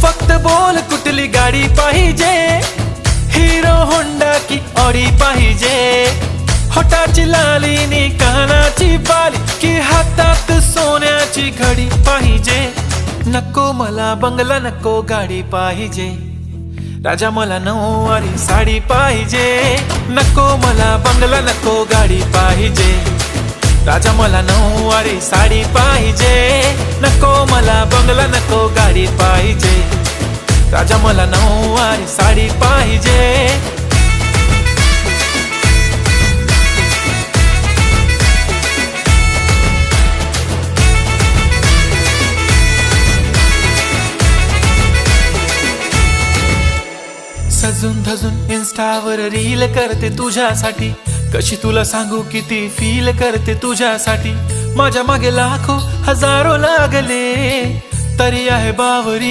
फक्त बोल कुठली गाडी पाहिजे, हिरो होंडा की ऑडी पाहिजे, होटाची लाली नी कानाची बाली की हातात सोन्याची घडी पाहिजे। नको मला बंगला नको गाडी पाहिजे, राजा मला नऊवारी साडी पाहिजे। नको मला बंगला नको गाडी पाहिजे, राजा मला नऊवारी साडी पाहिजे। नको मला बंगला नको गाडी पाहिजे, राजा मला नऊवारी साडी पाहिजे। सजून धजून इन्स्टावर रील करते तुझ्यासाठी, कशी तुला सांगू किती फील करते तुझ्यासाठी। माझ्या मागे लाखो हजारो लागले तरी आहे बावरी।